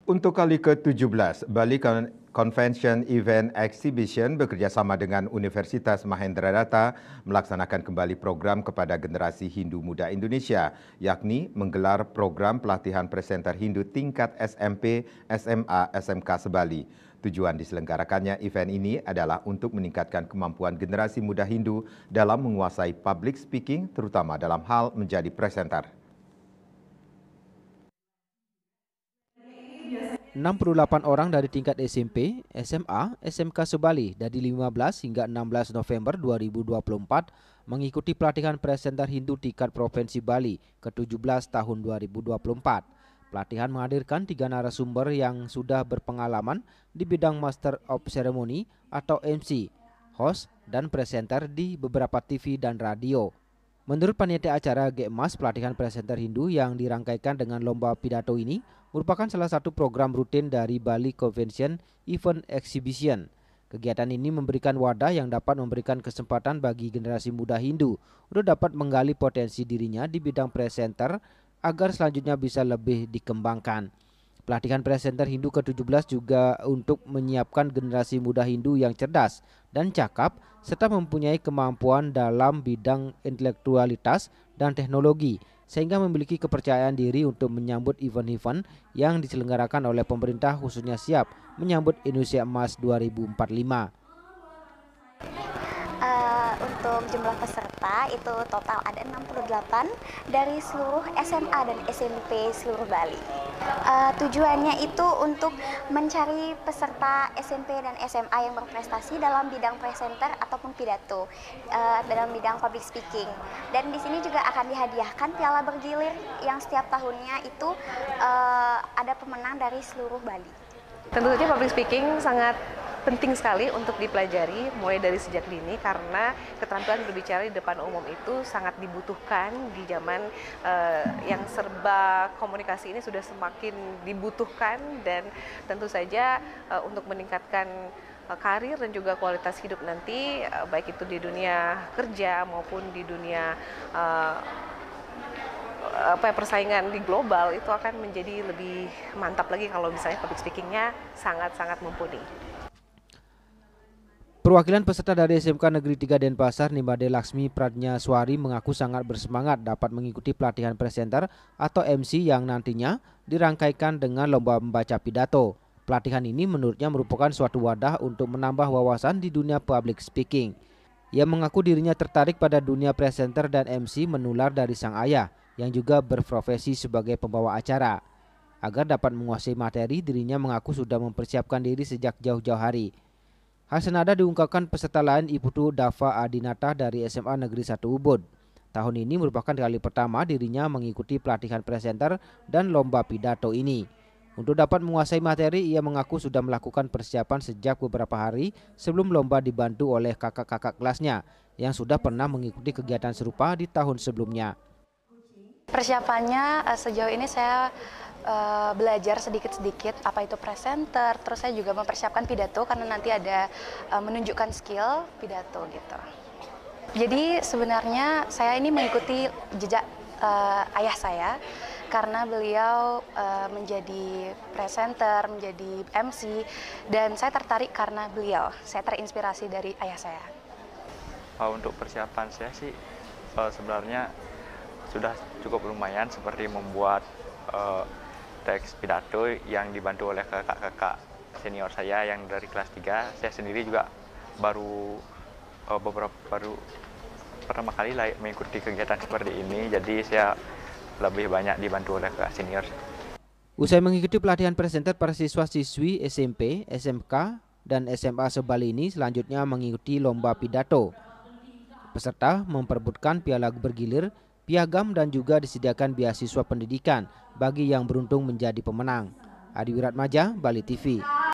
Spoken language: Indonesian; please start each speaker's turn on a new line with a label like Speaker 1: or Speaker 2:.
Speaker 1: Untuk kali ke-17, Bali Convention Event Exhibition bekerjasama dengan Universitas Mahendradatta melaksanakan kembali program kepada generasi Hindu muda Indonesia, yakni menggelar program pelatihan presenter Hindu tingkat SMP, SMA, SMK se-Bali. Tujuan diselenggarakannya event ini adalah untuk meningkatkan kemampuan generasi muda Hindu dalam menguasai public speaking, terutama dalam hal menjadi presenter.
Speaker 2: 68 orang dari tingkat SMP, SMA, SMK se-Bali dari 15 hingga 16 November 2024 mengikuti pelatihan presenter Hindu tingkat Provinsi Bali ke-17 tahun 2024. Pelatihan menghadirkan 3 narasumber yang sudah berpengalaman di bidang Master of Ceremony atau MC, host, dan presenter di beberapa TV dan radio. Menurut panitia acara GEMAS, pelatihan presenter Hindu yang dirangkaikan dengan lomba pidato ini merupakan salah satu program rutin dari Bali Convention Event Exhibition. Kegiatan ini memberikan wadah yang dapat memberikan kesempatan bagi generasi muda Hindu untuk dapat menggali potensi dirinya di bidang presenter agar selanjutnya bisa lebih dikembangkan. Pelatihan presenter Hindu ke-17 juga untuk menyiapkan generasi muda Hindu yang cerdas dan cakap serta mempunyai kemampuan dalam bidang intelektualitas dan teknologi sehingga memiliki kepercayaan diri untuk menyambut event-event yang diselenggarakan oleh pemerintah, khususnya siap menyambut Indonesia Emas 2045.
Speaker 3: Untuk jumlah peserta itu total ada 68 dari seluruh SMA dan SMP seluruh Bali. Tujuannya itu untuk mencari peserta SMP dan SMA yang berprestasi dalam bidang presenter ataupun pidato, dalam bidang public speaking. Dan di sini juga akan dihadiahkan piala bergilir yang setiap tahunnya itu ada pemenang dari seluruh Bali.
Speaker 4: Tentu saja public speaking sangat penting sekali untuk dipelajari mulai dari sejak dini karena keterampilan berbicara di depan umum itu sangat dibutuhkan di zaman yang serba komunikasi ini sudah semakin dibutuhkan, dan tentu saja untuk meningkatkan karir dan juga kualitas hidup nanti baik itu di dunia kerja maupun di dunia persaingan di global itu akan menjadi lebih mantap lagi kalau misalnya public speakingnya sangat-sangat mumpuni.
Speaker 2: Perwakilan peserta dari SMK Negeri 3 Denpasar, Nimade Laksmi Pradnyaswari mengaku sangat bersemangat dapat mengikuti pelatihan presenter atau MC yang nantinya dirangkaikan dengan lomba membaca pidato. Pelatihan ini menurutnya merupakan suatu wadah untuk menambah wawasan di dunia public speaking. Ia mengaku dirinya tertarik pada dunia presenter dan MC menular dari sang ayah yang juga berprofesi sebagai pembawa acara. Agar dapat menguasai materi, dirinya mengaku sudah mempersiapkan diri sejak jauh-jauh hari. Hal senada diungkapkan peserta lain Iputu Dava Adinata dari SMA Negeri 1 Ubud. Tahun ini merupakan kali pertama dirinya mengikuti pelatihan presenter dan lomba pidato ini. Untuk dapat menguasai materi, ia mengaku sudah melakukan persiapan sejak beberapa hari sebelum lomba, dibantu oleh kakak-kakak kelasnya yang sudah pernah mengikuti kegiatan serupa di tahun sebelumnya.
Speaker 5: Persiapannya sejauh ini saya belajar sedikit-sedikit apa itu presenter, terus saya juga mempersiapkan pidato karena nanti ada menunjukkan skill pidato gitu. Jadi sebenarnya saya ini mengikuti jejak ayah saya karena beliau menjadi presenter, menjadi MC, dan saya tertarik karena beliau. Saya terinspirasi dari ayah saya.
Speaker 6: Untuk persiapan saya sih sebenarnya sudah cukup lumayan, seperti membuat teks pidato yang dibantu oleh kakak-kakak senior saya yang dari kelas 3. Saya sendiri juga baru pertama kali mengikuti kegiatan seperti ini, jadi saya lebih banyak dibantu oleh kakak senior.
Speaker 2: Usai mengikuti pelatihan presenter, para siswa-siswi SMP, SMK, dan SMA se-Bali ini selanjutnya mengikuti lomba pidato. Peserta memperebutkan piala bergilir, piagam, dan juga disediakan beasiswa pendidikan bagi yang beruntung menjadi pemenang. Adi Wiratmaja, Bali TV.